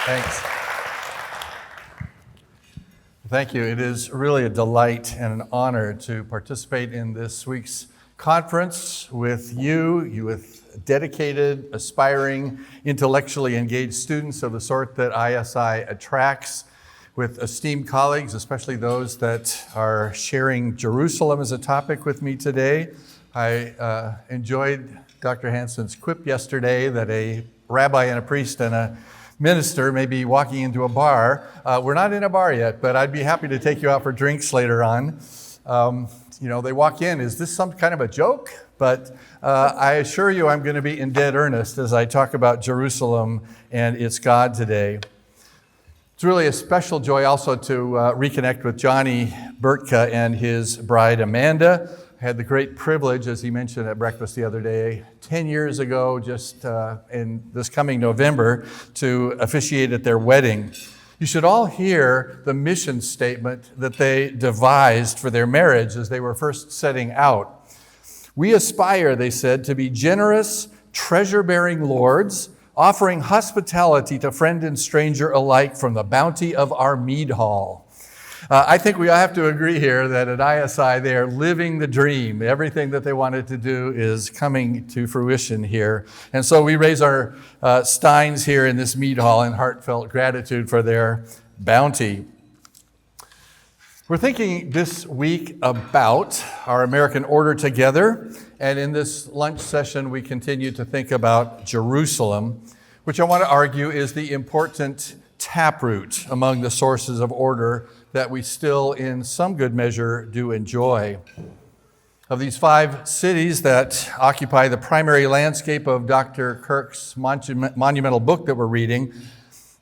Thanks. Thank you. It is really a delight and an honor to participate in this week's conference with you with dedicated, aspiring, intellectually engaged students of the sort that ISI attracts, with esteemed colleagues, especially those that are sharing Jerusalem as a topic with me today. I enjoyed Dr. Hansen's quip yesterday that a rabbi and a priest and a minister may be walking into a bar. We're not in a bar yet, but I'd be happy to take you out for drinks later on. They walk in, is this some kind of a joke? But I assure you I'm going to be in dead earnest as I talk about Jerusalem and its God today. It's really a special joy also to reconnect with Johnny Burtka and his bride Amanda. I had the great privilege, as he mentioned at breakfast the other day, 10 years ago, just in this coming November, to officiate at their wedding. You should all hear the mission statement that they devised for their marriage as they were first setting out. We aspire, they said, to be generous, treasure-bearing lords, offering hospitality to friend and stranger alike from the bounty of our mead hall. I think we all have to agree here that at ISI they are living the dream. Everything that they wanted to do is coming to fruition here. And so we raise our steins here in this mead hall in heartfelt gratitude for their bounty. We're thinking this week about our American order together. And in this lunch session, we continue to think about Jerusalem, which I want to argue is the important taproot among the sources of order that we still, in some good measure, do enjoy. Of these 5 cities that occupy the primary landscape of Dr. Kirk's monumental book that we're reading,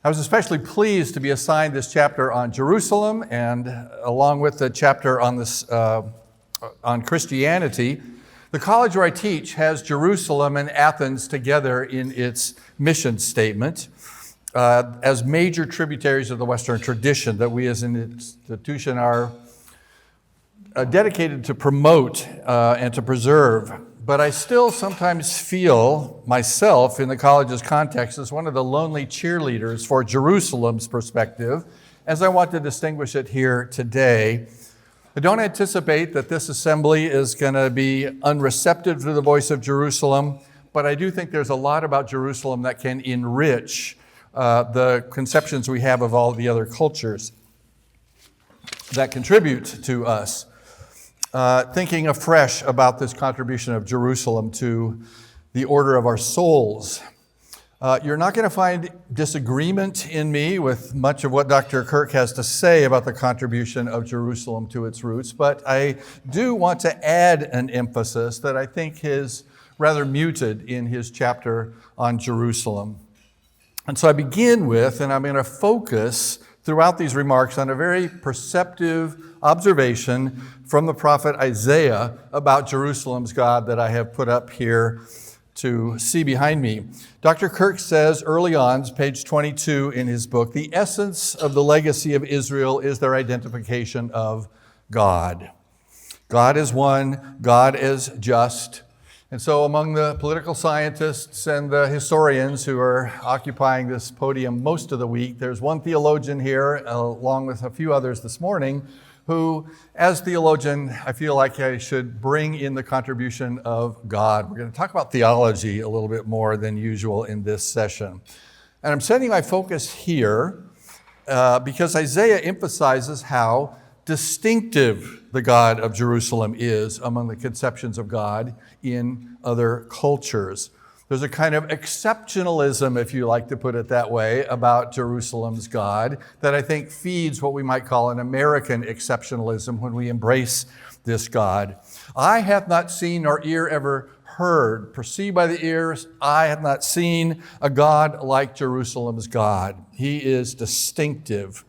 I was especially pleased to be assigned this chapter on Jerusalem, and along with the chapter on Christianity. The college where I teach has Jerusalem and Athens together in its mission statement, as major tributaries of the Western tradition that we as an institution are dedicated to promote and to preserve. But I still sometimes feel myself in the college's context as one of the lonely cheerleaders for Jerusalem's perspective, as I want to distinguish it here today. I don't anticipate that this assembly is going to be unreceptive to the voice of Jerusalem, but I do think there's a lot about Jerusalem that can enrich the conceptions we have of all the other cultures that contribute to us. Thinking afresh about this contribution of Jerusalem to the order of our souls. You're not going to find disagreement in me with much of what Dr. Kirk has to say about the contribution of Jerusalem to its roots, but I do want to add an emphasis that I think is rather muted in his chapter on Jerusalem. And so I begin with, and I'm going to focus throughout these remarks on a very perceptive observation from the prophet Isaiah about Jerusalem's God that I have put up here to see behind me. Dr. Kirk says early on, page 22 in his book, the essence of the legacy of Israel is their identification of God. God is one, God is just. And so among the political scientists and the historians who are occupying this podium most of the week, there's one theologian here, along with a few others this morning, who, as theologian, I feel like I should bring in the contribution of God. We're going to talk about theology a little bit more than usual in this session. And I'm setting my focus here because Isaiah emphasizes how distinctive the God of Jerusalem is among the conceptions of God in other cultures. There's a kind of exceptionalism, if you like to put it that way, about Jerusalem's God that I think feeds what we might call an American exceptionalism when we embrace this God. Eye hath not seen nor ear ever heard, perceived by the ears, eye hath not seen a God like Jerusalem's God. He is distinctive.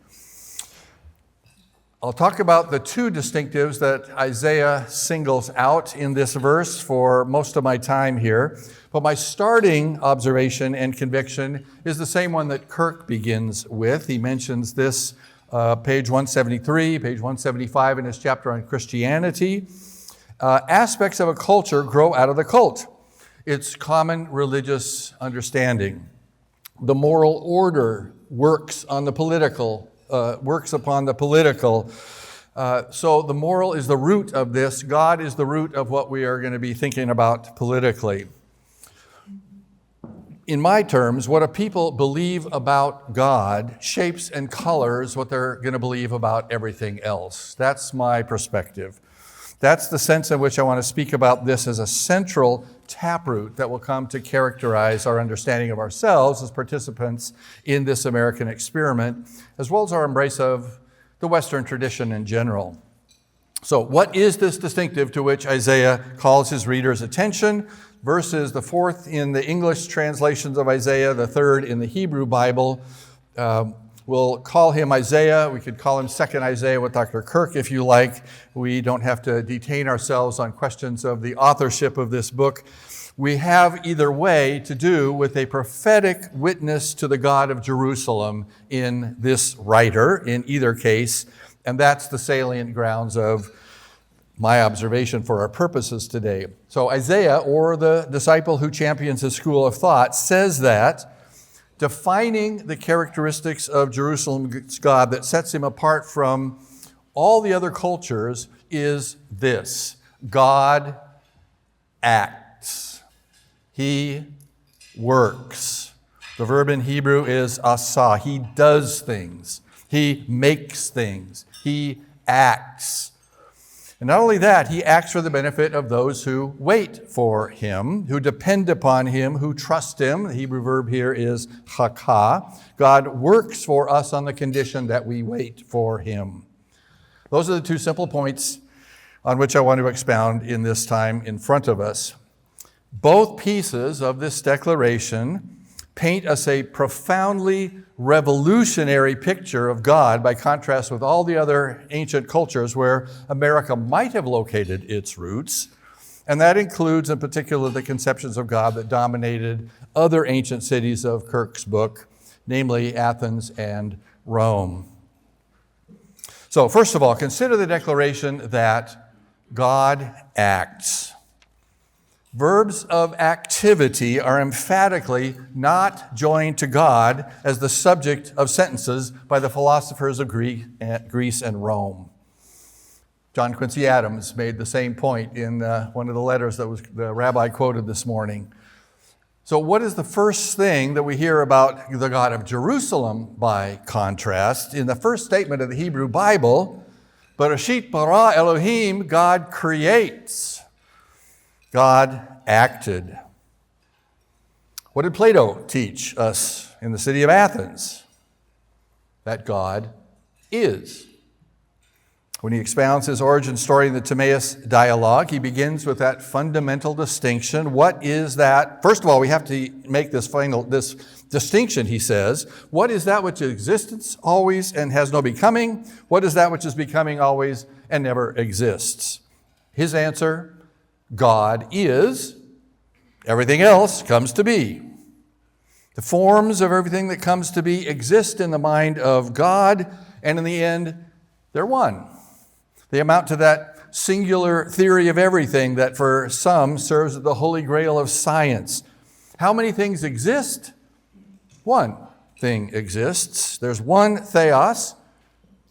I'll talk about the 2 distinctives that Isaiah singles out in this verse for most of my time here. But my starting observation and conviction is the same one that Kirk begins with. He mentions this page 173, page 175 in his chapter on Christianity. Aspects of a culture grow out of the cult, its common religious understanding. The moral order works on the political, works upon the political. So the moral is the root of this. God is the root of what we are going to be thinking about politically. In my terms, what a people believe about God shapes and colors what they're going to believe about everything else. That's my perspective. That's the sense in which I want to speak about this as a central taproot that will come to characterize our understanding of ourselves as participants in this American experiment, as well as our embrace of the Western tradition in general. So what is this distinctive to which Isaiah calls his readers' attention? Verses the fourth in the English translations of Isaiah, the third in the Hebrew Bible. We'll call him Isaiah. We could call him Second Isaiah with Dr. Kirk if you like. We don't have to detain ourselves on questions of the authorship of this book. We have either way to do with a prophetic witness to the God of Jerusalem in this writer, in either case, and that's the salient grounds of my observation for our purposes today. So Isaiah, or the disciple who champions his school of thought, says that defining the characteristics of Jerusalem's God that sets him apart from all the other cultures is this: God acts. He works. The verb in Hebrew is asa. He does things. He makes things. He acts. And not only that, he acts for the benefit of those who wait for him, who depend upon him, who trust him. The Hebrew verb here is chaka. God works for us on the condition that we wait for him. Those are the two simple points on which I want to expound in this time in front of us. Both pieces of this declaration paint us a profoundly revolutionary picture of God by contrast with all the other ancient cultures where America might have located its roots. And that includes in particular the conceptions of God that dominated other ancient cities of Kirk's book, namely Athens and Rome. So first of all, consider the declaration that God acts. Verbs of activity are emphatically not joined to God as the subject of sentences by the philosophers of Greece and Rome. John Quincy Adams made the same point in one of the letters that the rabbi quoted this morning. So what is the first thing that we hear about the God of Jerusalem by contrast? In the first statement of the Hebrew Bible, Bereshit bara Elohim, God creates. God acted. What did Plato teach us in the city of Athens? That God is. When he expounds his origin story in the Timaeus dialogue, he begins with that fundamental distinction. What is that? First of all, we have to make this distinction, he says. What is that which exists always and has no becoming? What is that which is becoming always and never exists? His answer: God is, everything else comes to be. The forms of everything that comes to be exist in the mind of God, and in the end, they're one. They amount to that singular theory of everything that for some serves as the holy grail of science. How many things exist? One thing exists. There's one theos,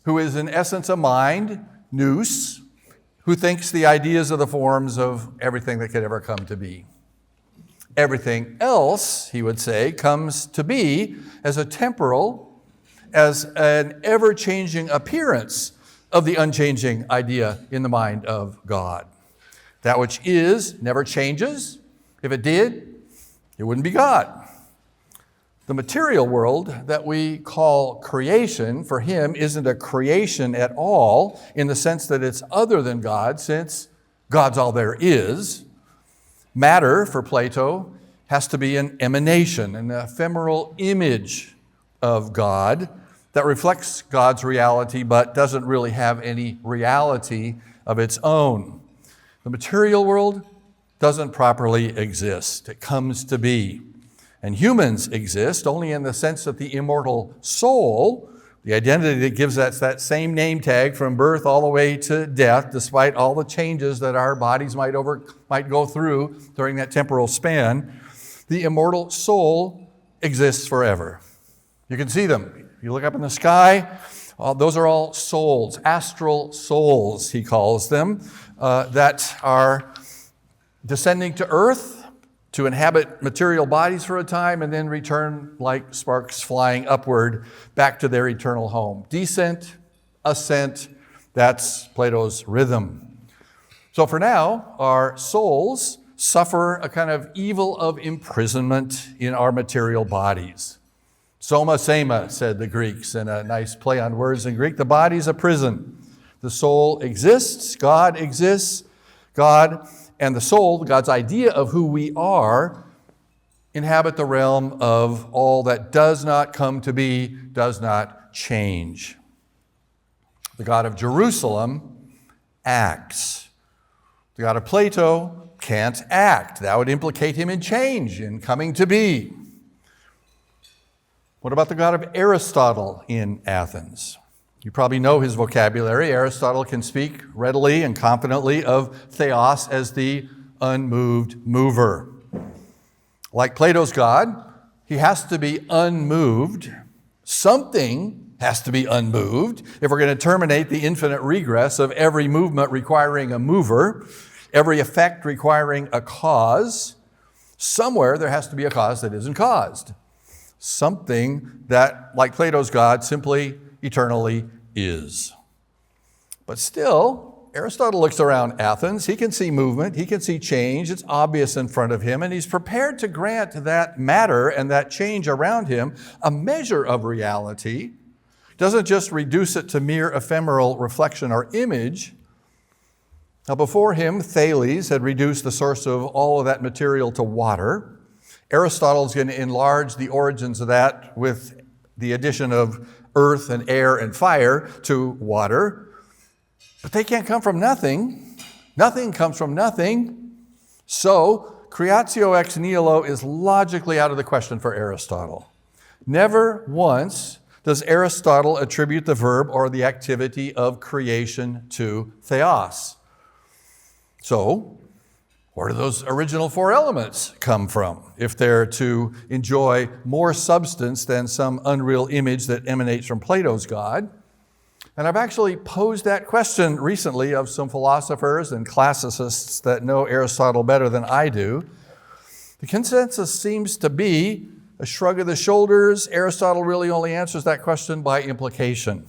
who is in essence a mind, nous, who thinks the ideas of the forms of everything that could ever come to be. Everything else, he would say, comes to be as a temporal, as an ever-changing appearance of the unchanging idea in the mind of God. That which is never changes. If it did, it wouldn't be God. The material world that we call creation, for him, isn't a creation at all in the sense that it's other than God, since God's all there is. Matter, for Plato, has to be an emanation, an ephemeral image of God that reflects God's reality but doesn't really have any reality of its own. The material world doesn't properly exist. It comes to be. And humans exist only in the sense that the immortal soul, the identity that gives us that same name tag from birth all the way to death, despite all the changes that our bodies might go through during that temporal span, the immortal soul exists forever. You can see them. You look up in the sky, those are all souls, astral souls, he calls them, that are descending to earth to inhabit material bodies for a time and then return like sparks flying upward back to their eternal home. Descent, ascent, that's Plato's rhythm. So for now, our souls suffer a kind of evil of imprisonment in our material bodies. Soma sema, said the Greeks, in a nice play on words in Greek. The body's a prison. The soul exists, God exists, God and the soul, God's idea of who we are, inhabit the realm of all that does not come to be, does not change. The God of Jerusalem acts. The God of Plato can't act. That would implicate him in change, in coming to be. What about the God of Aristotle in Athens? You probably know his vocabulary. Aristotle can speak readily and confidently of theos as the unmoved mover. Like Plato's God, he has to be unmoved. Something has to be unmoved if we're going to terminate the infinite regress of every movement requiring a mover, every effect requiring a cause. Somewhere there has to be a cause that isn't caused. Something that, like Plato's God, simply eternally is. But still, Aristotle looks around Athens. He can see movement. He can see change. It's obvious in front of him, and he's prepared to grant that matter and that change around him a measure of reality. Doesn't just reduce it to mere ephemeral reflection or image. Now, before him, Thales had reduced the source of all of that material to water. Aristotle's going to enlarge the origins of that with the addition of earth and air and fire to water. But they can't come from nothing. Nothing comes from nothing. So, creatio ex nihilo is logically out of the question for Aristotle. Never once does Aristotle attribute the verb or the activity of creation to theos. So, where do those original four elements come from if they're to enjoy more substance than some unreal image that emanates from Plato's God? And I've actually posed that question recently of some philosophers and classicists that know Aristotle better than I do. The consensus seems to be a shrug of the shoulders. Aristotle really only answers that question by implication.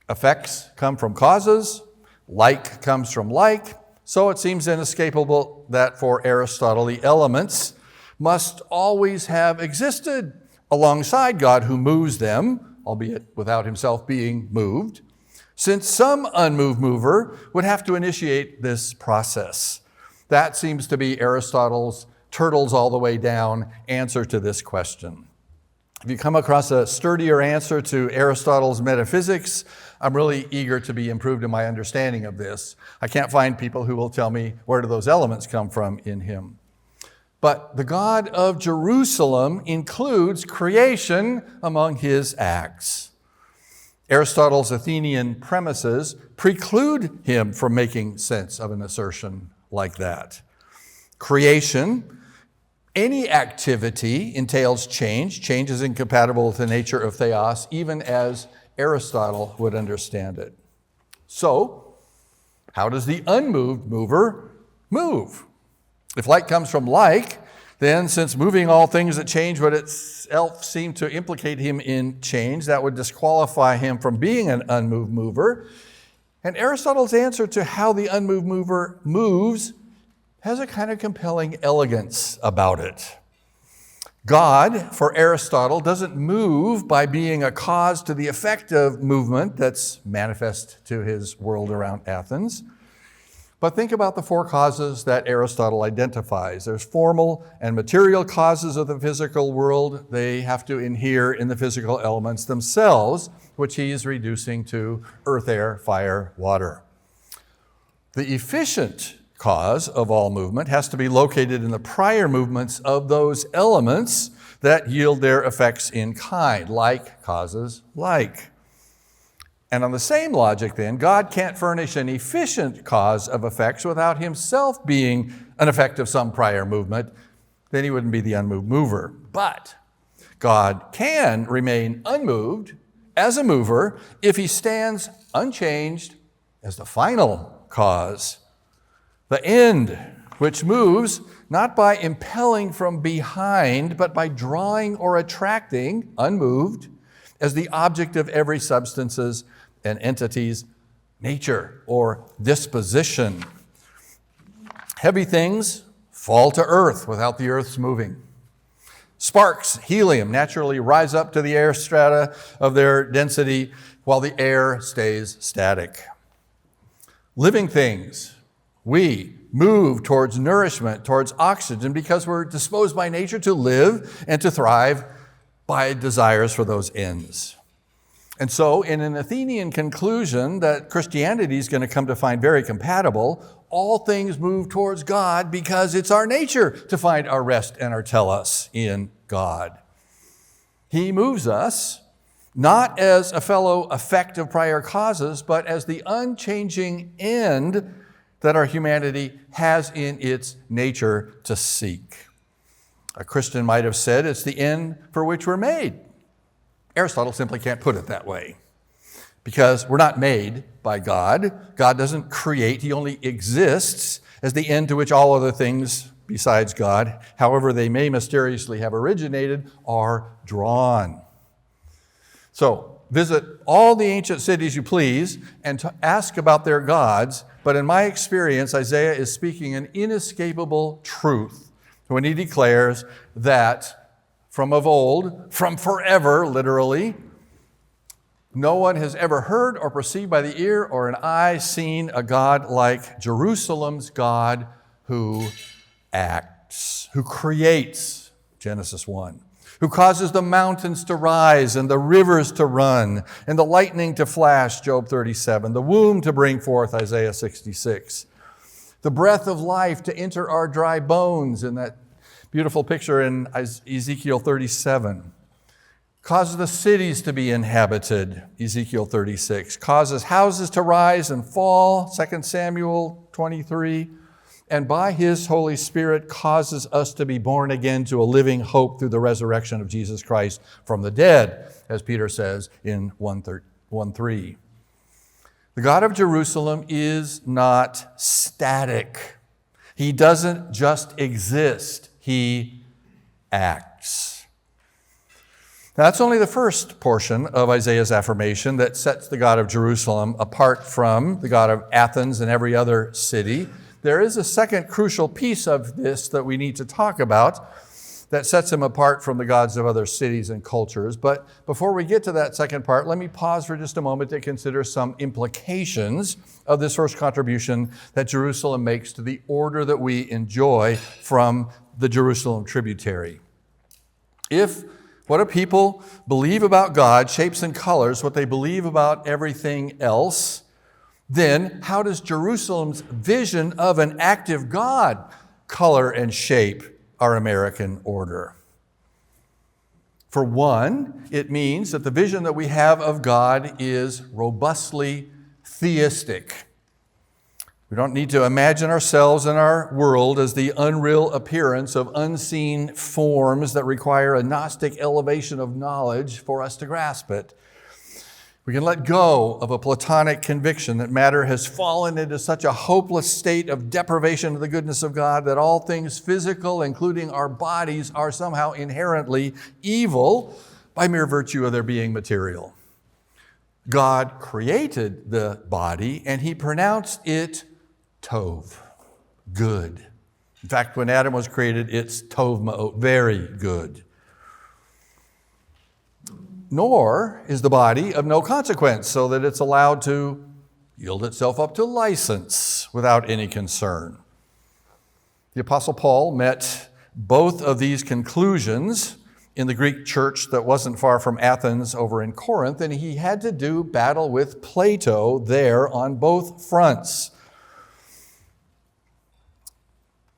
Effects come from causes, like comes from like. So it seems inescapable that for Aristotle, the elements must always have existed alongside God who moves them, albeit without himself being moved, since some unmoved mover would have to initiate this process. That seems to be Aristotle's turtles all the way down answer to this question. If you come across a sturdier answer to Aristotle's metaphysics, I'm really eager to be improved in my understanding of this. I can't find people who will tell me where do those elements come from in him. But the God of Jerusalem includes creation among his acts. Aristotle's Athenian premises preclude him from making sense of an assertion like that. Creation, any activity entails change. Change is incompatible with the nature of theos, even as Aristotle would understand it. So, how does the unmoved mover move? If like comes from like, then since moving all things that change would itself seem to implicate him in change, that would disqualify him from being an unmoved mover. And Aristotle's answer to how the unmoved mover moves has a kind of compelling elegance about it. God, for Aristotle, doesn't move by being a cause to the effect of movement that's manifest to his world around Athens. But think about the four causes that Aristotle identifies. There's formal and material causes of the physical world. They have to inhere in the physical elements themselves, which he is reducing to earth, air, fire, water. The efficient cause of all movement has to be located in the prior movements of those elements that yield their effects in kind. Like causes like. And on the same logic then, God can't furnish an efficient cause of effects without himself being an effect of some prior movement. Then he wouldn't be the unmoved mover. But God can remain unmoved as a mover if he stands unchanged as the final cause, the end, which moves not by impelling from behind, but by drawing or attracting, unmoved, as the object of every substance's and entity's nature or disposition. Heavy things fall to earth without the earth's moving. Sparks, helium, naturally rise up to the air strata of their density while the air stays static. Living things, we move towards nourishment, towards oxygen, because we're disposed by nature to live and to thrive by desires for those ends. And so, in an Athenian conclusion that Christianity is going to come to find very compatible, all things move towards God because it's our nature to find our rest and our telos in God. He moves us not as a fellow effect of prior causes, but as the unchanging end that our humanity has in its nature to seek. A Christian might have said it's the end for which we're made. Aristotle simply can't put it that way because we're not made by God. God doesn't create. He only exists as the end to which all other things besides God, however they may mysteriously have originated, are drawn. So visit all the ancient cities you please and ask about their gods, but in my experience, Isaiah is speaking an inescapable truth when he declares that from of old, from forever, literally, no one has ever heard or perceived by the ear or an eye seen a God like Jerusalem's God who acts, who creates, Genesis 1, who causes the mountains to rise and the rivers to run and the lightning to flash, Job 37, the womb to bring forth, Isaiah 66, the breath of life to enter our dry bones in that beautiful picture in Ezekiel 37. Causes the cities to be inhabited, Ezekiel 36. Causes houses to rise and fall, 2 Samuel 23. And by his Holy Spirit causes us to be born again to a living hope through the resurrection of Jesus Christ from the dead, as Peter says in 1:3. The God of Jerusalem is not static. He doesn't just exist. He acts. Now, that's only the first portion of Isaiah's affirmation that sets the God of Jerusalem apart from the God of Athens and every other city. There is a second crucial piece of this that we need to talk about that sets him apart from the gods of other cities and cultures. But before we get to that second part, let me pause for just a moment to consider some implications of this first contribution that Jerusalem makes to the order that we enjoy from the Jerusalem tributary. If what a people believe about God shapes and colors what they believe about everything else, then how does Jerusalem's vision of an active God color and shape our American order? For one, it means that the vision that we have of God is robustly theistic. We don't need to imagine ourselves and our world as the unreal appearance of unseen forms that require a Gnostic elevation of knowledge for us to grasp it. We can let go of a Platonic conviction that matter has fallen into such a hopeless state of deprivation of the goodness of God that all things physical, including our bodies, are somehow inherently evil by mere virtue of their being material. God created the body and he pronounced it tov, good. In fact, when Adam was created, it's tov ma'ot, very good. Nor is the body of no consequence, so that it's allowed to yield itself up to license without any concern. The Apostle Paul met both of these conclusions in the Greek church that wasn't far from Athens over in Corinth, and he had to do battle with Plato there on both fronts.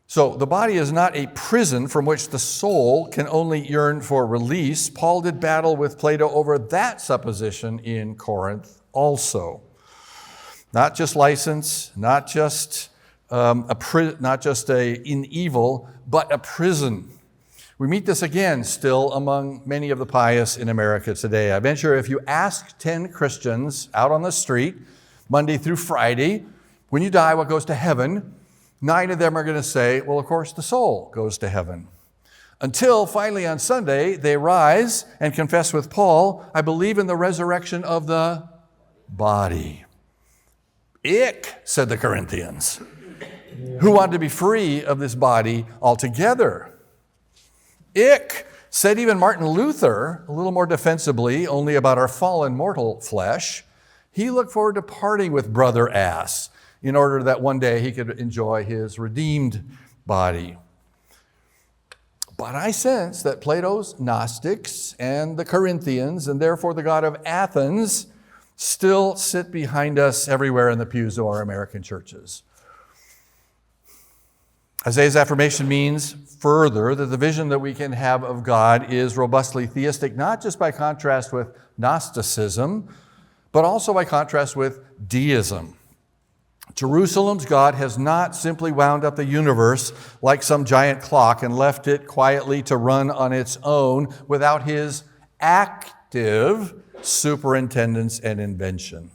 So the body is not a prison from which the soul can only yearn for release. Paul did battle with Plato over that supposition in Corinth also. Not just license, not just an evil, but a prison. We meet this again still among many of the pious in America today. I venture if you ask 10 Christians out on the street, Monday through Friday, when you die, what goes to heaven? 9 of them are going to say, well, of course, the soul goes to heaven. Until finally on Sunday, they rise and confess with Paul, I believe in the resurrection of the body. Ick, said the Corinthians, who wanted to be free of this body altogether. Ick, said even Martin Luther, a little more defensively, only about our fallen mortal flesh. He looked forward to parting with brother ass in order that one day he could enjoy his redeemed body. But I sense that Plato's Gnostics and the Corinthians, and therefore the God of Athens, still sit behind us everywhere in the pews of our American churches. Isaiah's affirmation means further that the vision that we can have of God is robustly theistic, not just by contrast with Gnosticism, but also by contrast with deism. Jerusalem's God has not simply wound up the universe like some giant clock and left it quietly to run on its own without his active superintendence and invention.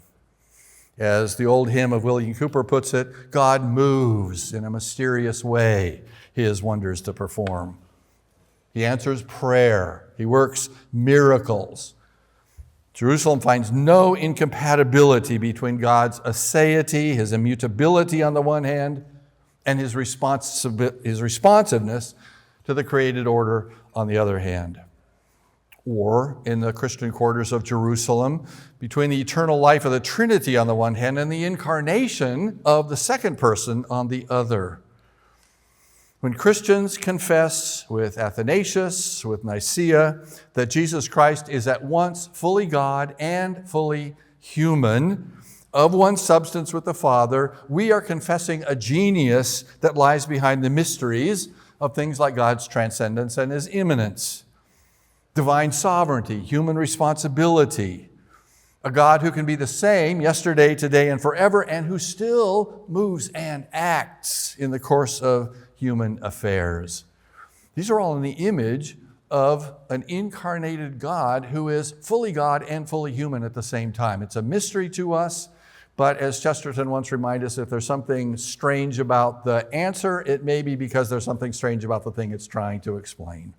As the old hymn of William Cooper puts it, God moves in a mysterious way his wonders to perform. He answers prayer. He works miracles. Jerusalem finds no incompatibility between God's aseity, his immutability on the one hand, and his responsiveness to the created order on the other hand. Or, in the Christian quarters of Jerusalem, between the eternal life of the Trinity on the one hand and the incarnation of the second person on the other. When Christians confess with Athanasius, with Nicaea, that Jesus Christ is at once fully God and fully human, of one substance with the Father, we are confessing a genius that lies behind the mysteries of things like God's transcendence and his immanence. Divine sovereignty, human responsibility, a God who can be the same yesterday, today, and forever, and who still moves and acts in the course of human affairs. These are all in the image of an incarnated God who is fully God and fully human at the same time. It's a mystery to us, but as Chesterton once reminded us, if there's something strange about the answer, it may be because there's something strange about the thing it's trying to explain.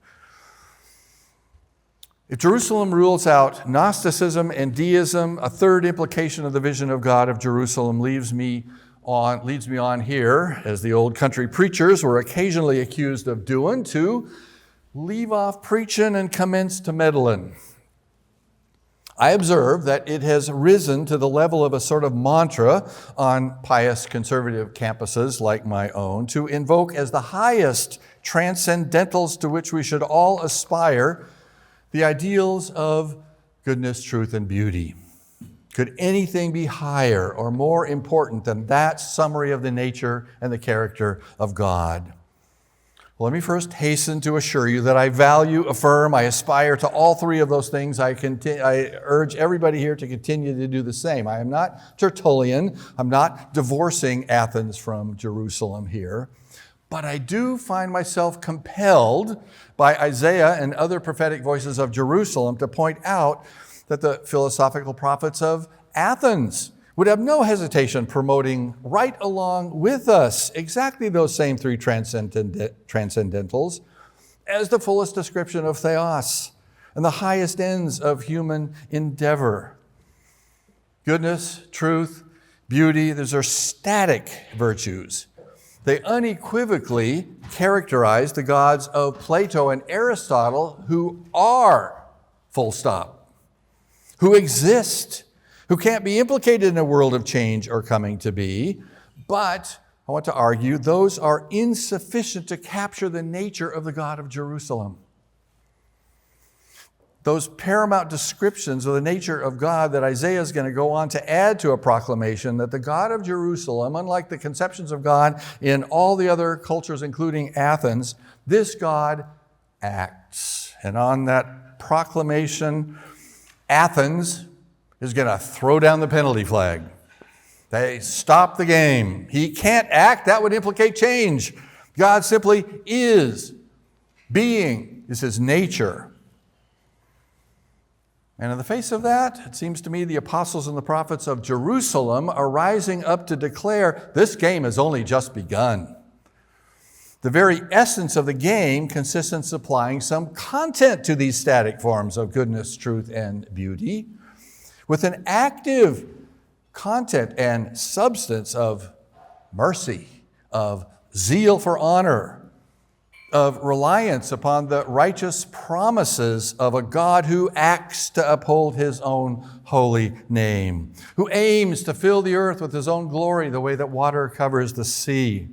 If Jerusalem rules out Gnosticism and deism, a third implication of the vision of God of Jerusalem leads me on here, as the old country preachers were occasionally accused of doing, to leave off preaching and commence to meddling. I observe that it has risen to the level of a sort of mantra on pious conservative campuses like my own to invoke as the highest transcendentals to which we should all aspire the ideals of goodness, truth, and beauty. Could anything be higher or more important than that summary of the nature and the character of God? Well, let me first hasten to assure you that I value, affirm, I aspire to all three of those things. I urge everybody here to continue to do the same. I am not Tertullian. I'm not divorcing Athens from Jerusalem here. But I do find myself compelled by Isaiah and other prophetic voices of Jerusalem to point out that the philosophical prophets of Athens would have no hesitation promoting right along with us exactly those same three transcendentals as the fullest description of theos and the highest ends of human endeavor. Goodness, truth, beauty, those are static virtues. They unequivocally characterize the gods of Plato and Aristotle who are full stop, who exist, who can't be implicated in a world of change or coming to be, but I want to argue those are insufficient to capture the nature of the God of Jerusalem. Those paramount descriptions of the nature of God that Isaiah is going to go on to add to a proclamation that the God of Jerusalem, unlike the conceptions of God in all the other cultures, including Athens, this God acts. And on that proclamation, Athens is going to throw down the penalty flag. They stop the game. He can't act. That would implicate change. God simply is being is his nature. And in the face of that, it seems to me the apostles and the prophets of Jerusalem are rising up to declare this game has only just begun. The very essence of the game consists in supplying some content to these static forms of goodness, truth, and beauty with an active content and substance of mercy, of zeal for honor, of reliance upon the righteous promises of a God who acts to uphold his own holy name, who aims to fill the earth with his own glory the way that water covers the sea.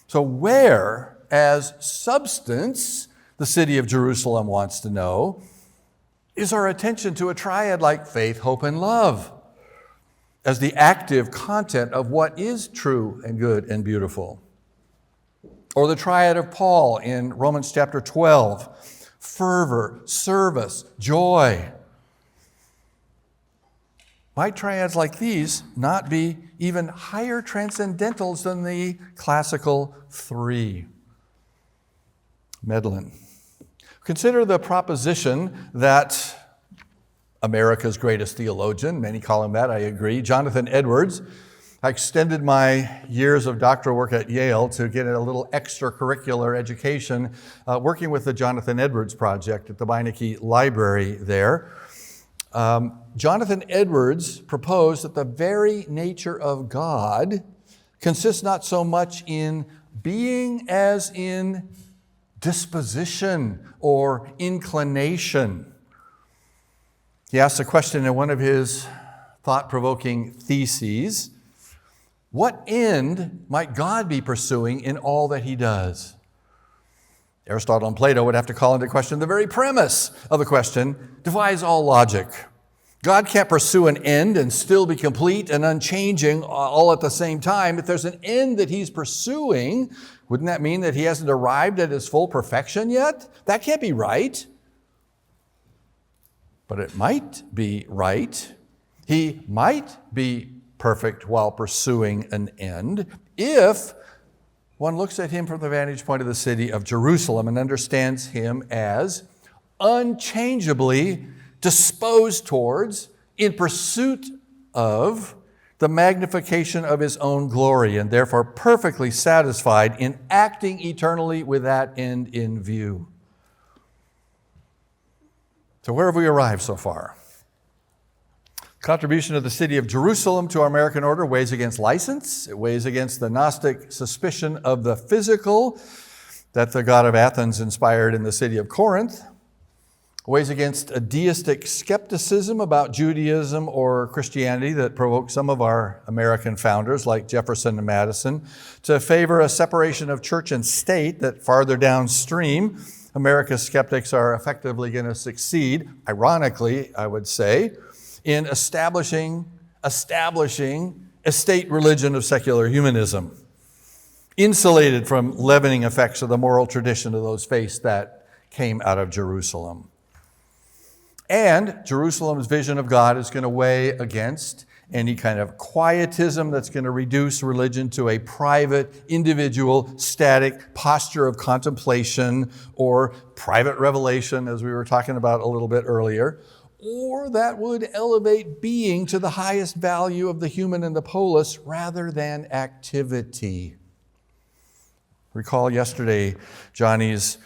So where, as substance, the city of Jerusalem wants to know, is our attention to a triad like faith, hope, and love as the active content of what is true and good and beautiful. Or the triad of Paul in Romans chapter 12, fervor, service, joy. Might triads like these not be even higher transcendentals than the classical three? Medlin. Consider the proposition that America's greatest theologian, many call him that, I agree, Jonathan Edwards. I extended my years of doctoral work at Yale to get a little extracurricular education working with the Jonathan Edwards Project at the Beinecke Library there. Jonathan Edwards proposed that the very nature of God consists not so much in being as in disposition or inclination. He asked a question in one of his thought-provoking theses: what end might God be pursuing in all that he does? Aristotle and Plato would have to call into question the very premise of the question, defies all logic. God can't pursue an end and still be complete and unchanging all at the same time. If there's an end that he's pursuing, wouldn't that mean that he hasn't arrived at his full perfection yet? That can't be right. But it might be right. He might be perfect while pursuing an end if one looks at him from the vantage point of the city of Jerusalem and understands him as unchangeably disposed towards, in pursuit of, the magnification of his own glory, and therefore perfectly satisfied in acting eternally with that end in view. So where have we arrived so far? Contribution of the city of Jerusalem to our American order weighs against license. It weighs against the Gnostic suspicion of the physical that the god of Athens inspired in the city of Corinth. It weighs against a deistic skepticism about Judaism or Christianity that provoked some of our American founders, like Jefferson and Madison, to favor a separation of church and state that farther downstream, America's skeptics are effectively going to succeed, ironically, I would say, in establishing a state religion of secular humanism, insulated from leavening effects of the moral tradition of those faiths that came out of Jerusalem. And Jerusalem's vision of God is going to weigh against any kind of quietism that's going to reduce religion to a private, individual, static posture of contemplation or private revelation, as we were talking about a little bit earlier, or that would elevate being to the highest value of the human and the polis rather than activity. Recall yesterday Johnny's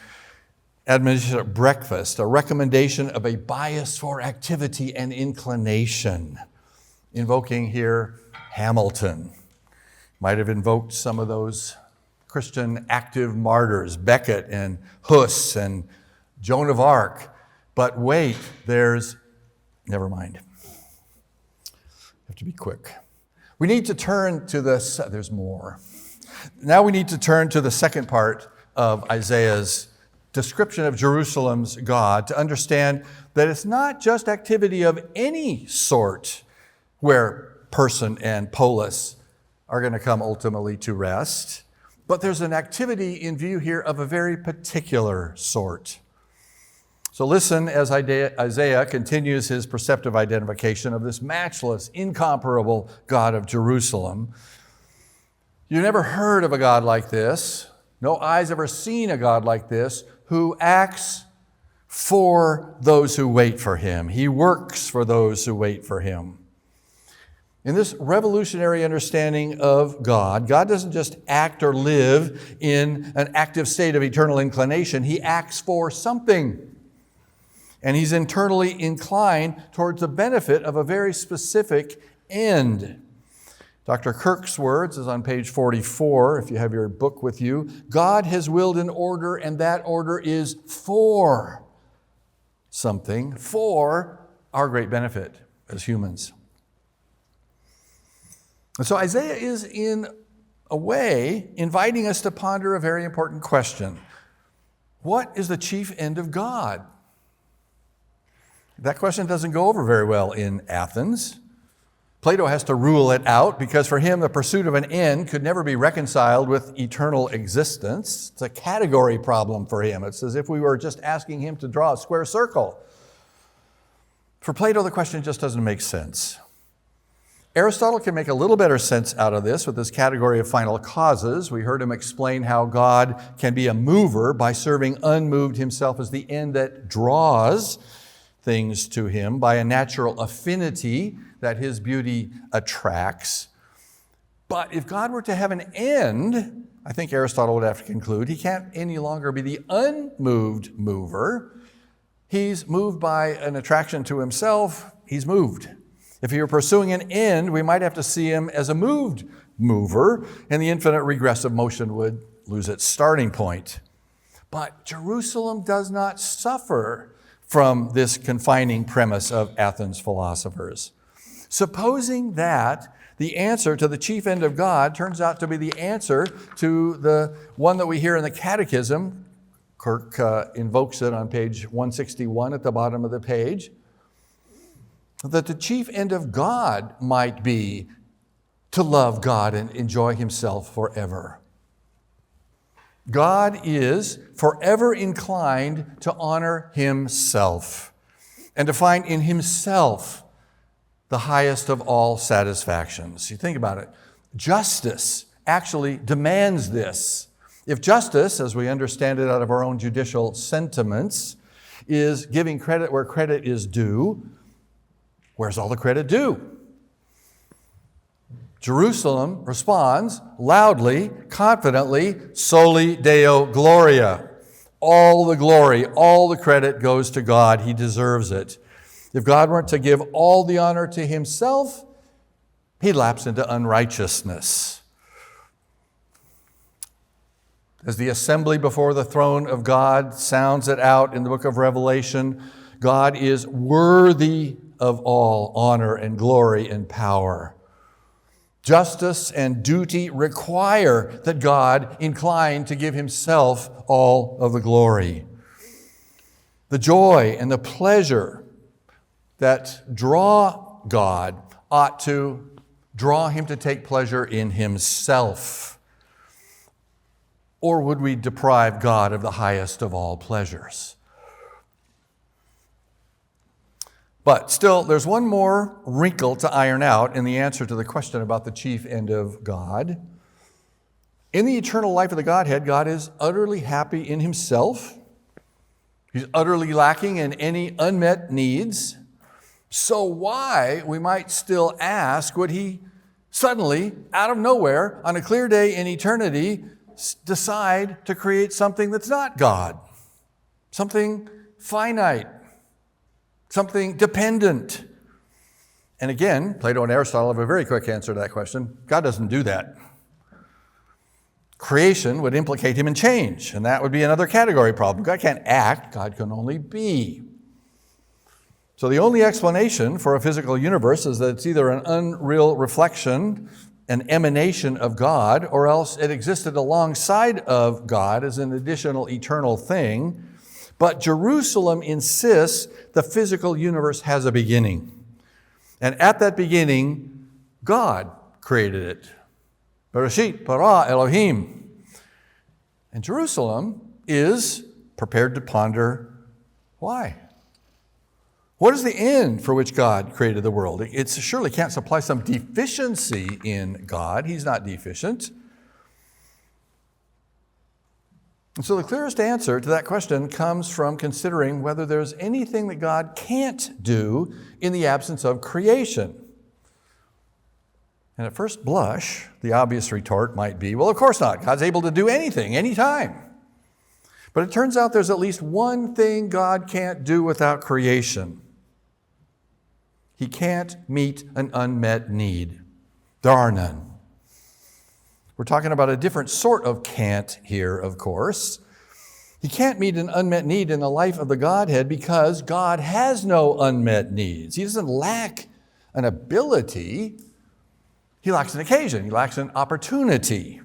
admonition at breakfast, a recommendation of a bias for activity and inclination, invoking here Hamilton. Might have invoked some of those Christian active martyrs, Becket and Huss and Joan of Arc. But wait, never mind. I have to be quick. We need to turn to there's more. Now we need to turn to the second part of Isaiah's description of Jerusalem's God to understand that it's not just activity of any sort where person and polis are going to come ultimately to rest, but there's an activity in view here of a very particular sort. So listen as Isaiah continues his perceptive identification of this matchless, incomparable God of Jerusalem. You never heard of a God like this. No eyes ever seen a God like this, who acts for those who wait for him. He works for those who wait for him. In this revolutionary understanding of God, God doesn't just act or live in an active state of eternal inclination. He acts for something. And he's internally inclined towards the benefit of a very specific end. Dr. Kirk's words is on page 44, if you have your book with you. God has willed an order, and that order is for something, for our great benefit as humans. And so Isaiah is, in a way, inviting us to ponder a very important question. What is the chief end of God? That question doesn't go over very well in Athens. Plato has to rule it out because for him the pursuit of an end could never be reconciled with eternal existence. It's a category problem for him. It's as if we were just asking him to draw a square circle. For Plato, the question just doesn't make sense. Aristotle can make a little better sense out of this with this category of final causes. We heard him explain how God can be a mover by serving unmoved himself as the end that draws things to him by a natural affinity that his beauty attracts. But if God were to have an end, I think Aristotle would have to conclude, he can't any longer be the unmoved mover. He's moved by an attraction to himself. He's moved. If he were pursuing an end, we might have to see him as a moved mover, and the infinite regressive motion would lose its starting point. But Jerusalem does not suffer from this confining premise of Athens philosophers. Supposing that the answer to the chief end of God turns out to be the answer to the one that we hear in the Catechism, Kirk invokes it on page 161 at the bottom of the page, that the chief end of God might be to love God and enjoy himself forever. God is forever inclined to honor himself and to find in himself the highest of all satisfactions. You think about it. Justice actually demands this. If justice, as we understand it out of our own judicial sentiments, is giving credit where credit is due, where's all the credit due? Jerusalem responds loudly, confidently, soli Deo Gloria. All the glory, all the credit goes to God. He deserves it. If God weren't to give all the honor to himself, he'd lapse into unrighteousness. As the assembly before the throne of God sounds it out in the book of Revelation, God is worthy of all honor and glory and power. Justice and duty require that God incline to give himself all of the glory. The joy and the pleasure that draw God ought to draw him to take pleasure in himself. Or would we deprive God of the highest of all pleasures? But still, there's one more wrinkle to iron out in the answer to the question about the chief end of God. In the eternal life of the Godhead, God is utterly happy in himself. He's utterly lacking in any unmet needs. So why, we might still ask, would he suddenly, out of nowhere, on a clear day in eternity, decide to create something that's not God? Something finite. Something dependent. And again, Plato and Aristotle have a very quick answer to that question. God doesn't do that. Creation would implicate him in change, and that would be another category problem. God can't act, God can only be. So the only explanation for a physical universe is that it's either an unreal reflection, an emanation of God, or else it existed alongside of God as an additional eternal thing. But Jerusalem insists the physical universe has a beginning. And at that beginning, God created it. Bereshit bara Elohim. And Jerusalem is prepared to ponder why. What is the end for which God created the world? It surely can't supply some deficiency in God. He's not deficient. And so the clearest answer to that question comes from considering whether there's anything that God can't do in the absence of creation. And at first blush, the obvious retort might be, well, of course not. God's able to do anything, anytime. But it turns out there's at least one thing God can't do without creation. He can't meet an unmet need. There are none. We're talking about a different sort of can't here, of course. He can't meet an unmet need in the life of the Godhead because God has no unmet needs. He doesn't lack an ability. He lacks an occasion. He lacks an opportunity.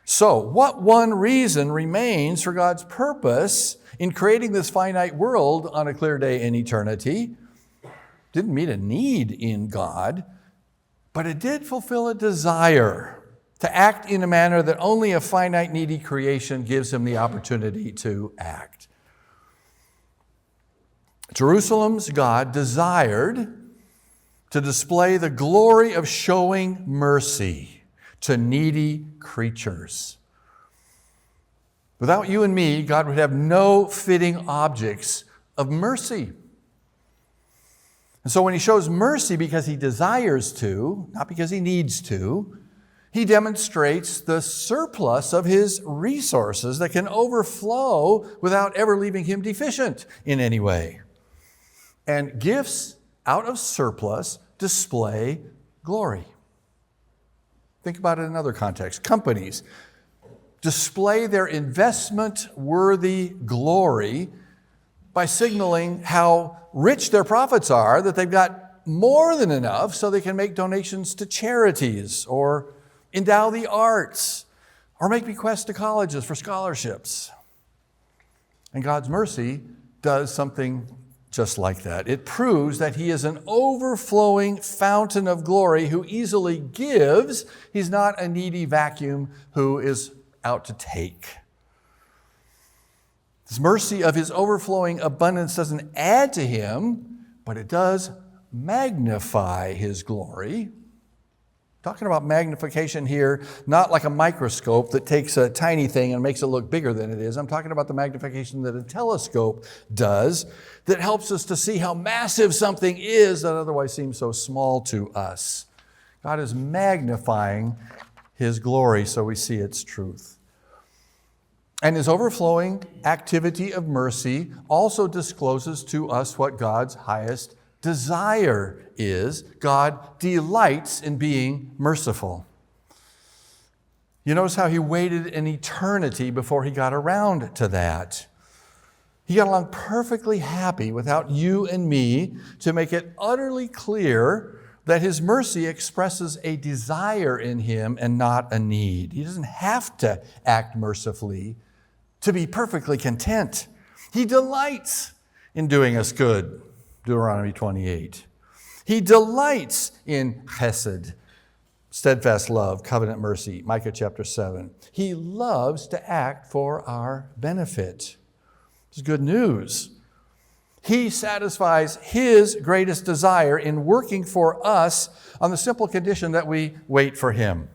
So, what one reason remains for God's purpose in creating this finite world on a clear day in eternity? Didn't meet a need in God, but it did fulfill a desire to act in a manner that only a finite, needy creation gives him the opportunity to act. Jerusalem's God desired to display the glory of showing mercy to needy creatures. Without you and me, God would have no fitting objects of mercy. And so when he shows mercy because he desires to, not because he needs to, he demonstrates the surplus of his resources that can overflow without ever leaving him deficient in any way. And gifts out of surplus display glory. Think about it in another context. Companies display their investment-worthy glory by signaling how rich their profits are, that they've got more than enough so they can make donations to charities or endow the arts or make bequests to colleges for scholarships. And God's mercy does something just like that. It proves that he is an overflowing fountain of glory who easily gives. He's not a needy vacuum who is out to take. This mercy of his overflowing abundance doesn't add to him, but it does magnify his glory. Talking about magnification here, not like a microscope that takes a tiny thing and makes it look bigger than it is. I'm talking about the magnification that a telescope does that helps us to see how massive something is that otherwise seems so small to us. God is magnifying his glory so we see its truth. And his overflowing activity of mercy also discloses to us what God's highest desire is. God delights in being merciful. You notice how he waited an eternity before he got around to that. He got along perfectly happy without you and me to make it utterly clear that his mercy expresses a desire in him and not a need. He doesn't have to act mercifully to be perfectly content. He delights in doing us good. Deuteronomy 28. He delights in chesed, steadfast love, covenant mercy, Micah chapter 7. He loves to act for our benefit. It's good news. He satisfies his greatest desire in working for us on the simple condition that we wait for him,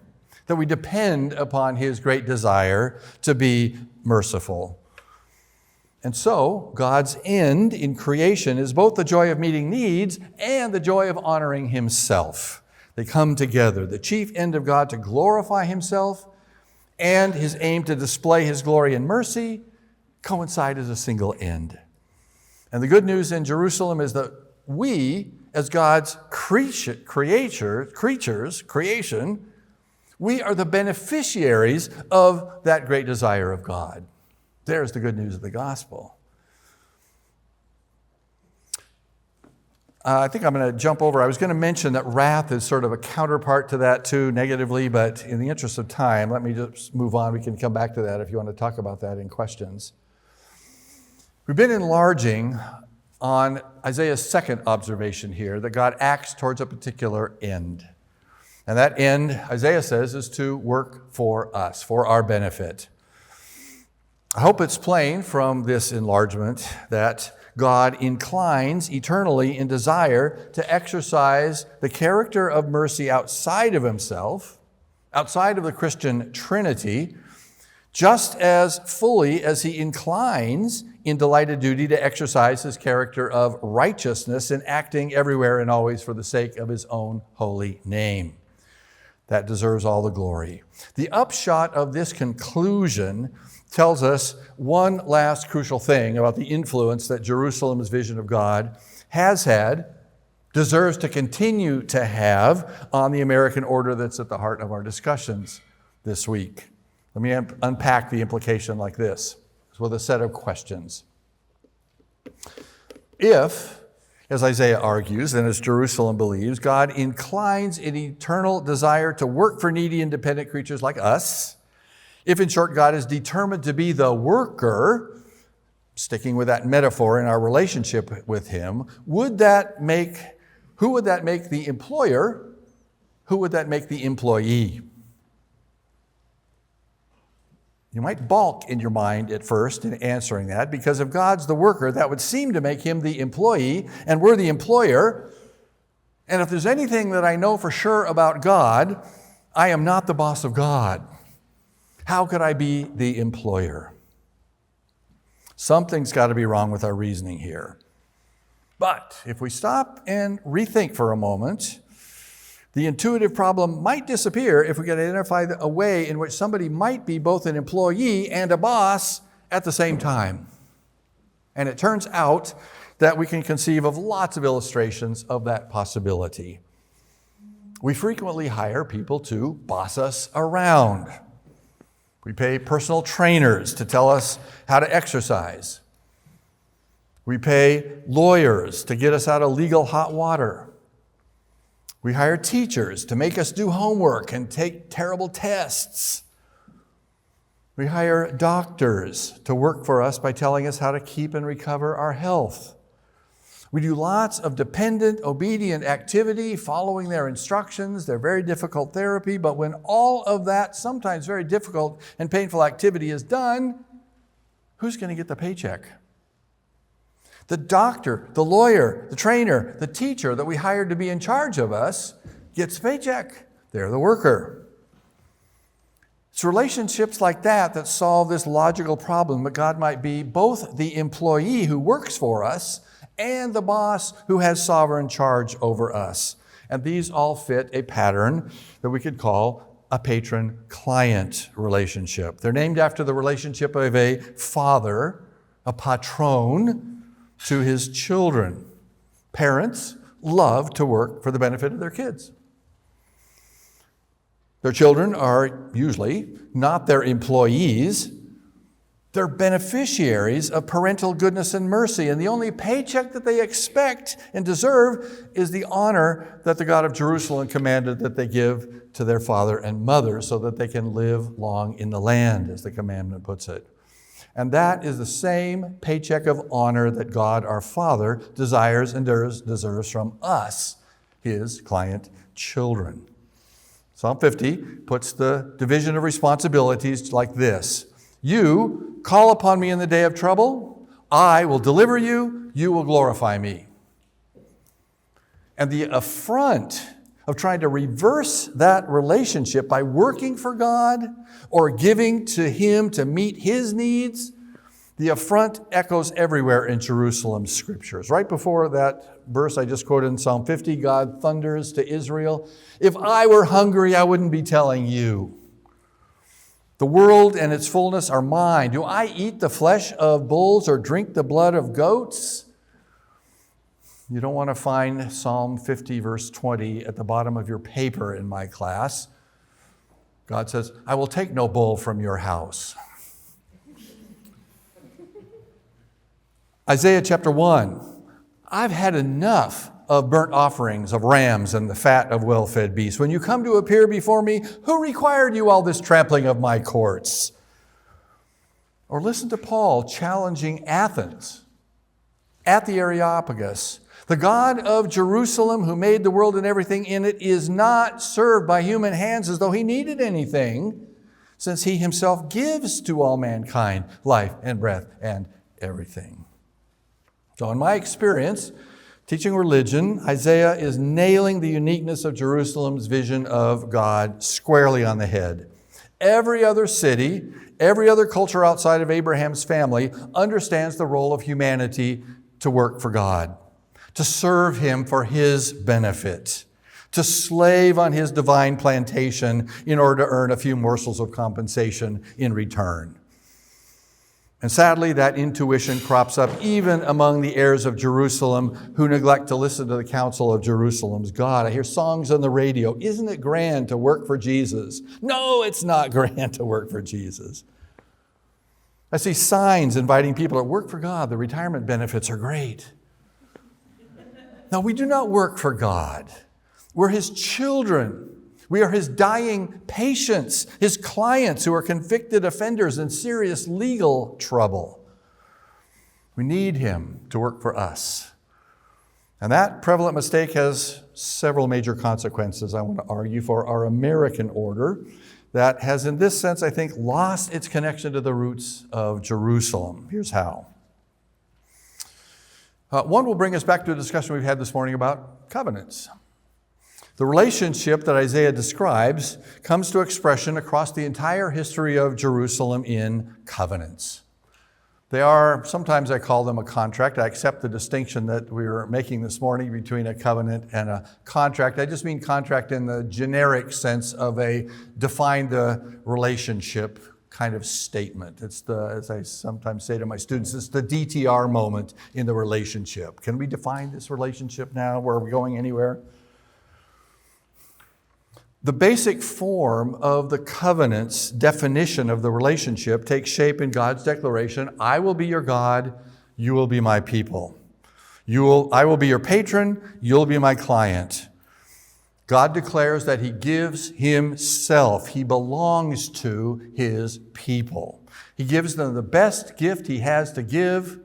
that we depend upon his great desire to be merciful. And so, God's end in creation is both the joy of meeting needs and the joy of honoring himself. They come together. The chief end of God to glorify himself and his aim to display his glory and mercy coincide as a single end. And the good news in Jerusalem is that we, as God's creation, we are the beneficiaries of that great desire of God. There's the good news of the gospel. I think I'm going to jump over. I was going to mention that wrath is sort of a counterpart to that too, negatively, but in the interest of time, let me just move on. We can come back to that if you want to talk about that in questions. We've been enlarging on Isaiah's second observation here, that God acts towards a particular end. And that end, Isaiah says, is to work for us, for our benefit. I hope it's plain from this enlargement that God inclines eternally in desire to exercise the character of mercy outside of himself, outside of the Christian Trinity, just as fully as he inclines in delighted duty to exercise his character of righteousness in acting everywhere and always for the sake of his own holy name. That deserves all the glory. The upshot of this conclusion tells us one last crucial thing about the influence that Jerusalem's vision of God has had, deserves to continue to have on the American order that's at the heart of our discussions this week. Let me unpack the implication like this with a set of questions. If, as Isaiah argues, and as Jerusalem believes, God inclines an eternal desire to work for needy, independent creatures like us, if, in short, God is determined to be the worker, sticking with that metaphor in our relationship with him, who would that make the employer? Who would that make the employee? You might balk in your mind at first in answering that, because if God's the worker, that would seem to make him the employee, and we're the employer. And if there's anything that I know for sure about God, I am not the boss of God. How could I be the employer? Something's got to be wrong with our reasoning here. But if we stop and rethink for a moment, the intuitive problem might disappear if we can identify a way in which somebody might be both an employee and a boss at the same time. And it turns out that we can conceive of lots of illustrations of that possibility. We frequently hire people to boss us around. We pay personal trainers to tell us how to exercise. We pay lawyers to get us out of legal hot water. We hire teachers to make us do homework and take terrible tests. We hire doctors to work for us by telling us how to keep and recover our health. We do lots of dependent, obedient activity, following their instructions, their very difficult therapy. But when all of that, sometimes very difficult and painful activity is done, who's going to get the paycheck? The doctor, the lawyer, the trainer, the teacher that we hired to be in charge of us gets a paycheck. They're the worker. It's relationships like that solve this logical problem that God might be both the employee who works for us and the boss who has sovereign charge over us. And these all fit a pattern that we could call a patron-client relationship. They're named after the relationship of a father, a patron, to his children. Parents love to work for the benefit of their kids. Their children are usually not their employees. They're beneficiaries of parental goodness and mercy, and the only paycheck that they expect and deserve is the honor that the God of Jerusalem commanded that they give to their father and mother so that they can live long in the land, as the commandment puts it. And that is the same paycheck of honor that God our Father desires and deserves from us, his client children. Psalm 50 puts the division of responsibilities like this. You call upon me in the day of trouble. I will deliver you. You will glorify me. And the affront of trying to reverse that relationship by working for God or giving to him to meet his needs, the affront echoes everywhere in Jerusalem's scriptures. Right before that verse I just quoted in Psalm 50, God thunders to Israel, if I were hungry, I wouldn't be telling you. The world and its fullness are mine. Do I eat the flesh of bulls or drink the blood of goats? You don't want to find Psalm 50, verse 20 at the bottom of your paper in my class. God says, I will take no bull from your house. Isaiah chapter 1, I've had enough of burnt offerings of rams and the fat of well-fed beasts. When you come to appear before me, who required you all this trampling of my courts? Or listen to Paul challenging Athens at the Areopagus. The God of Jerusalem, who made the world and everything in it, is not served by human hands as though he needed anything, since he himself gives to all mankind life and breath and everything. So in my experience, teaching religion, Isaiah is nailing the uniqueness of Jerusalem's vision of God squarely on the head. Every other city, every other culture outside of Abraham's family understands the role of humanity to work for God, to serve him for his benefit, to slave on his divine plantation in order to earn a few morsels of compensation in return. And sadly, that intuition crops up even among the heirs of Jerusalem who neglect to listen to the counsel of Jerusalem's God. I hear songs on the radio. Isn't it grand to work for Jesus? No, it's not grand to work for Jesus. I see signs inviting people to work for God. The retirement benefits are great. No, we do not work for God. We're his children. We are his dying patients, his clients who are convicted offenders in serious legal trouble. We need him to work for us. And that prevalent mistake has several major consequences, I want to argue, for our American order that has, in this sense, I think, lost its connection to the roots of Jerusalem. Here's how. One will bring us back to a discussion we've had this morning about covenants. The relationship that Isaiah describes comes to expression across the entire history of Jerusalem in covenants. They are, sometimes I call them a contract. I accept the distinction that we were making this morning between a covenant and a contract. I just mean contract in the generic sense of a define the relationship kind of statement. It's the, as I sometimes say to my students, it's the DTR moment in the relationship. Can we define this relationship now? Where are we going anywhere? The basic form of the covenant's definition of the relationship takes shape in God's declaration, I will be your God, you will be my people. I will be your patron, you'll be my client. God declares that he gives himself. He belongs to his people. He gives them the best gift he has to give,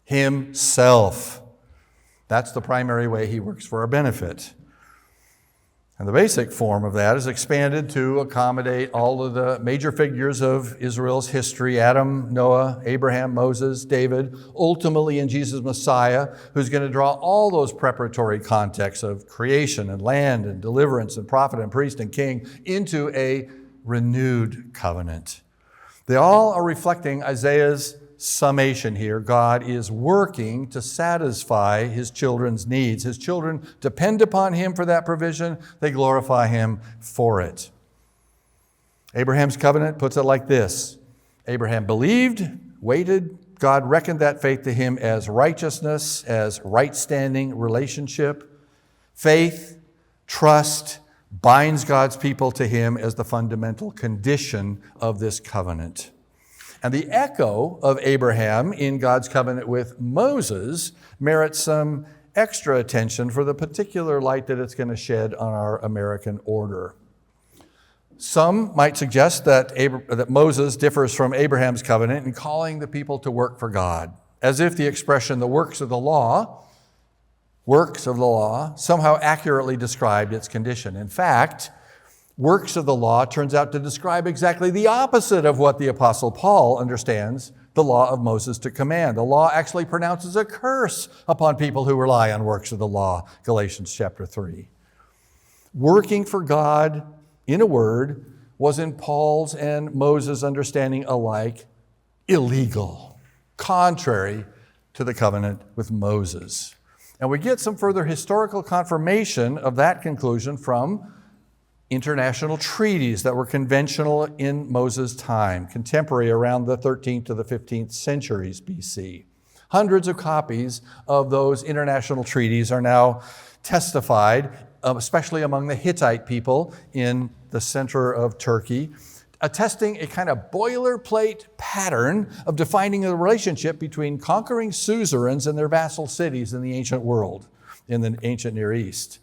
himself. That's the primary way he works for our benefit. And the basic form of that is expanded to accommodate all of the major figures of Israel's history, Adam, Noah, Abraham, Moses, David, ultimately in Jesus Messiah, who's going to draw all those preparatory contexts of creation and land and deliverance and prophet and priest and king into a renewed covenant. They all are reflecting Isaiah's summation here. God is working to satisfy his children's needs. His children depend upon him for that provision. They glorify him for it. Abraham's covenant puts it like this. Abraham believed, waited. God reckoned that faith to him as righteousness, as right-standing relationship. Faith, trust, binds God's people to him as the fundamental condition of this covenant. And the echo of Abraham in God's covenant with Moses merits some extra attention for the particular light that it's going to shed on our American order. Some might suggest that Moses differs from Abraham's covenant in calling the people to work for God, as if the expression, the works of the law, somehow accurately described its condition. In fact, works of the law turns out to describe exactly the opposite of what the Apostle Paul understands the law of Moses to command. The law actually pronounces a curse upon people who rely on works of the law, Galatians chapter 3. Working for God, in a word, was in Paul's and Moses' understanding alike illegal, contrary to the covenant with Moses. And we get some further historical confirmation of that conclusion from international treaties that were conventional in Moses' time, contemporary around the 13th to the 15th centuries BC. Hundreds of copies of those international treaties are now testified, especially among the Hittite people in the center of Turkey, attesting a kind of boilerplate pattern of defining the relationship between conquering suzerains and their vassal cities in the ancient world, in the ancient Near East.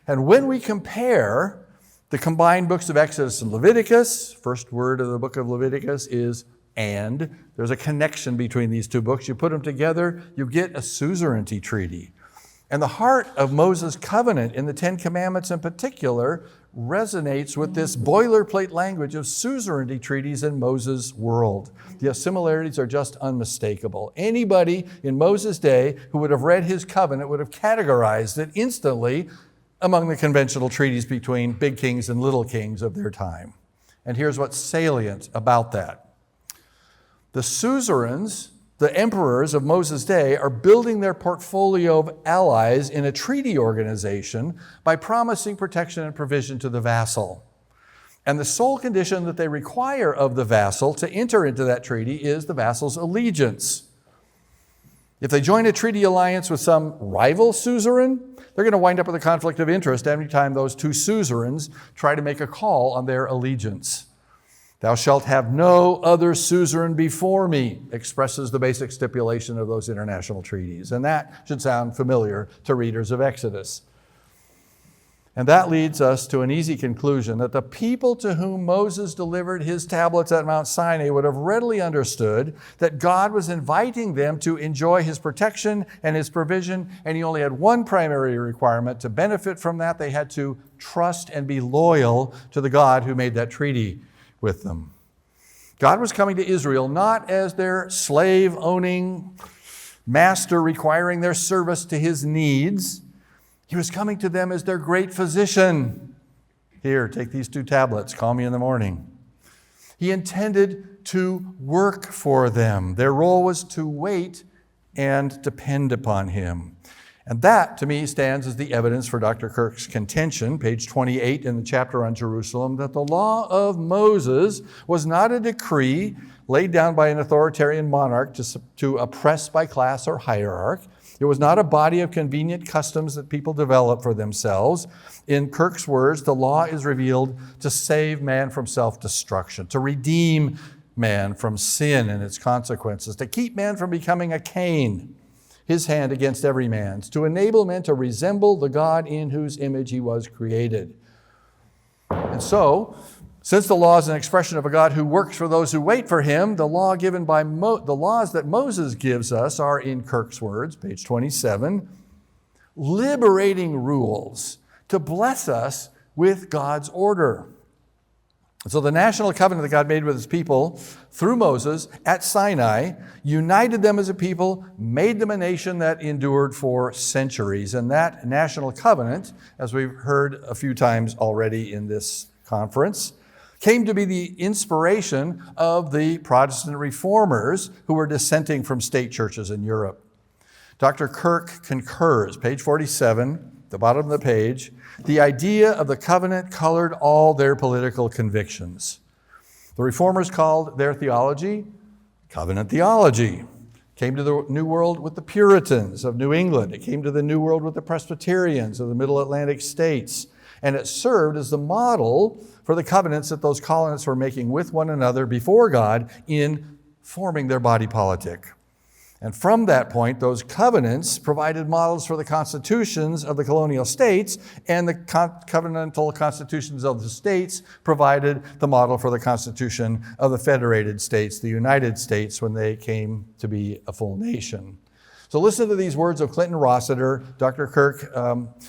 And when we compare the combined books of Exodus and Leviticus, first word of the book of Leviticus is and. There's a connection between these two books. You put them together, you get a suzerainty treaty. And the heart of Moses' covenant in the Ten Commandments in particular resonates with this boilerplate language of suzerainty treaties in Moses' world. The similarities are just unmistakable. Anybody in Moses' day who would have read his covenant would have categorized it instantly among the conventional treaties between big kings and little kings of their time. And here's what's salient about that. The suzerains, the emperors of Moses' day, are building their portfolio of allies in a treaty organization by promising protection and provision to the vassal. And the sole condition that they require of the vassal to enter into that treaty is the vassal's allegiance. If they join a treaty alliance with some rival suzerain, they're going to wind up with a conflict of interest every time those two suzerains try to make a call on their allegiance. Thou shalt have no other suzerain before me, expresses the basic stipulation of those international treaties. And that should sound familiar to readers of Exodus. And that leads us to an easy conclusion that the people to whom Moses delivered his tablets at Mount Sinai would have readily understood that God was inviting them to enjoy his protection and his provision, and he only had one primary requirement. To benefit from that, they had to trust and be loyal to the God who made that treaty with them. God was coming to Israel not as their slave-owning master requiring their service to his needs. He was coming to them as their great physician. Here, take these 2 tablets, call me in the morning. He intended to work for them. Their role was to wait and depend upon him. And that, to me, stands as the evidence for Dr. Kirk's contention, page 28 in the chapter on Jerusalem, that the law of Moses was not a decree laid down by an authoritarian monarch to oppress by class or hierarchy. It was not a body of convenient customs that people develop for themselves. In Kirk's words, the law is revealed to save man from self-destruction, to redeem man from sin and its consequences, to keep man from becoming a Cain, his hand against every man's, to enable man to resemble the God in whose image he was created. And so, since the law is an expression of a God who works for those who wait for him, the laws that Moses gives us are, in Kirk's words, page 27, liberating rules to bless us with God's order. So the national covenant that God made with his people through Moses at Sinai united them as a people, made them a nation that endured for centuries. And that national covenant, as we've heard a few times already in this conference, came to be the inspiration of the Protestant reformers who were dissenting from state churches in Europe. Dr. Kirk concurs, page 47, the bottom of the page, the idea of the covenant colored all their political convictions. The reformers called their theology covenant theology. Came to the New World with the Puritans of New England. It came to the New World with the Presbyterians of the Middle Atlantic states. And it served as the model for the covenants that those colonists were making with one another before God in forming their body politic. And from that point, those covenants provided models for the constitutions of the colonial states, and the covenantal constitutions of the states provided the model for the constitution of the federated states, the United States, when they came to be a full nation. So listen to these words of Clinton Rossiter. Dr. Kirk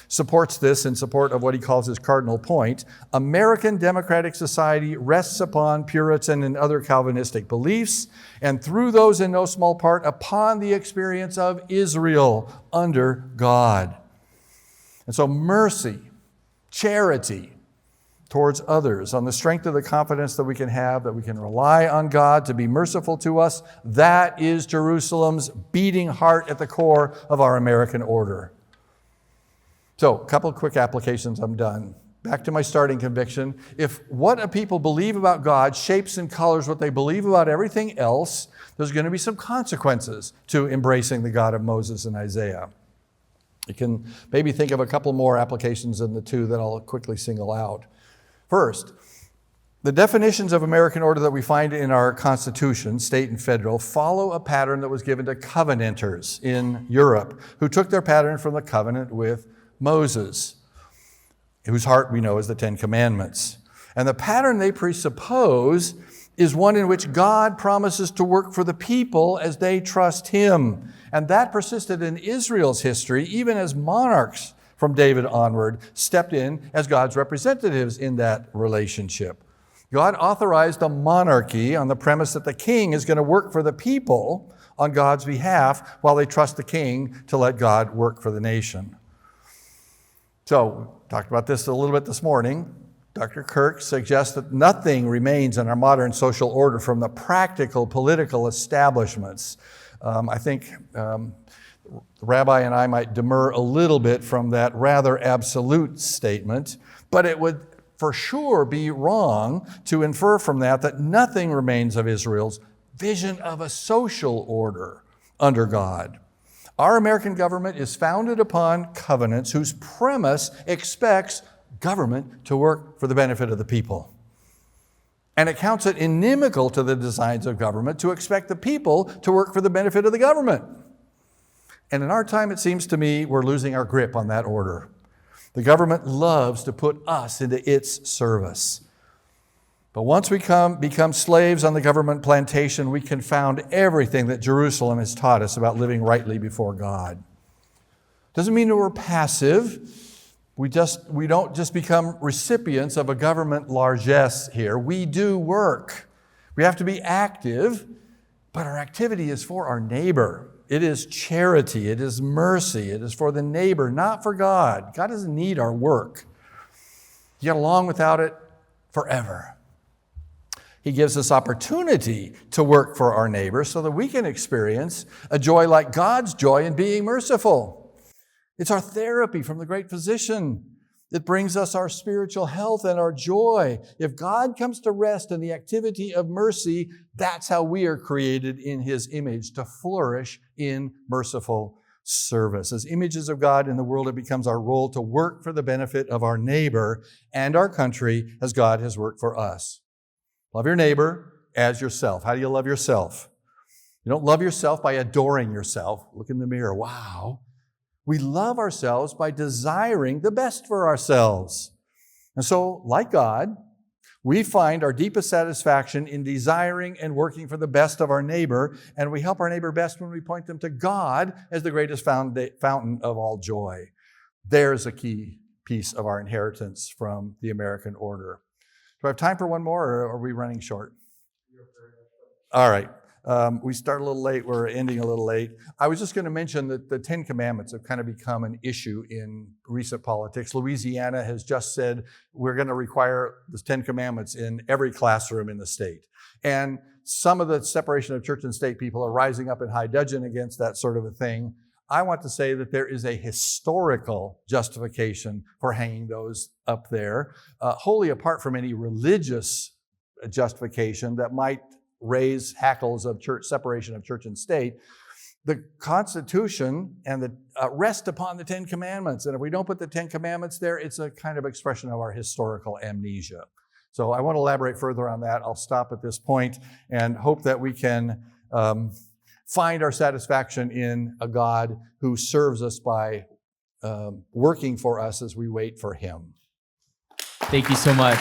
supports this in support of what he calls his cardinal point. American democratic society rests upon Puritan and other Calvinistic beliefs, and through those in no small part upon the experience of Israel under God. And so mercy, charity towards others, on the strength of the confidence that we can have, that we can rely on God to be merciful to us, that is Jerusalem's beating heart at the core of our American order. So, a couple of quick applications, I'm done. Back to my starting conviction. If what a people believe about God shapes and colors what they believe about everything else, there's going to be some consequences to embracing the God of Moses and Isaiah. You can maybe think of a couple more applications than the 2 that I'll quickly single out. First, the definitions of American order that we find in our Constitution, state and federal, follow a pattern that was given to covenanters in Europe, who took their pattern from the covenant with Moses, whose heart we know is the 10 Commandments. And the pattern they presuppose is one in which God promises to work for the people as they trust him. And that persisted in Israel's history, even as monarchs from David onward stepped in as God's representatives in that relationship. God authorized a monarchy on the premise that the king is going to work for the people on God's behalf while they trust the king to let God work for the nation. So, talked about this a little bit this morning. Dr. Kirk suggests that nothing remains in our modern social order from the practical political establishments. I think the rabbi and I might demur a little bit from that rather absolute statement, but it would for sure be wrong to infer from that nothing remains of Israel's vision of a social order under God. Our American government is founded upon covenants whose premise expects government to work for the benefit of the people. And it counts it inimical to the designs of government to expect the people to work for the benefit of the government. And in our time, it seems to me, we're losing our grip on that order. The government loves to put us into its service. But once we become slaves on the government plantation, we confound everything that Jerusalem has taught us about living rightly before God. Doesn't mean that we're passive. We don't just become recipients of a government largesse here. We do work. We have to be active, but our activity is for our neighbor. It is charity. It is mercy. It is for the neighbor, not for God. God doesn't need our work. You get along without it forever. He gives us opportunity to work for our neighbor so that we can experience a joy like God's joy in being merciful. It's our therapy from the great physician. It brings us our spiritual health and our joy. If God comes to rest in the activity of mercy, that's how we are created in His image, to flourish in merciful service. As images of God in the world, it becomes our role to work for the benefit of our neighbor and our country as God has worked for us. Love your neighbor as yourself. How do you love yourself? You don't love yourself by adoring yourself. Look in the mirror. Wow. We love ourselves by desiring the best for ourselves. And so, like God, we find our deepest satisfaction in desiring and working for the best of our neighbor, and we help our neighbor best when we point them to God as the greatest fountain of all joy. There's a key piece of our inheritance from the American order. Do I have time for one more, or are we running short? All right. We start a little late. We're ending a little late. I was just going to mention that the Ten Commandments have kind of become an issue in recent politics. Louisiana has just said we're going to require the Ten Commandments in every classroom in the state. And some of the separation of church and state people are rising up in high dudgeon against that sort of a thing. I want to say that there is a historical justification for hanging those up there, wholly apart from any religious justification that might raise hackles of church separation of church and state. The Constitution and the rest upon the Ten Commandments. And if we don't put the Ten Commandments there, it's a kind of expression of our historical amnesia. So I want to elaborate further on that. I'll stop at this point and hope that we can find our satisfaction in a God who serves us by working for us as we wait for Him. Thank you so much.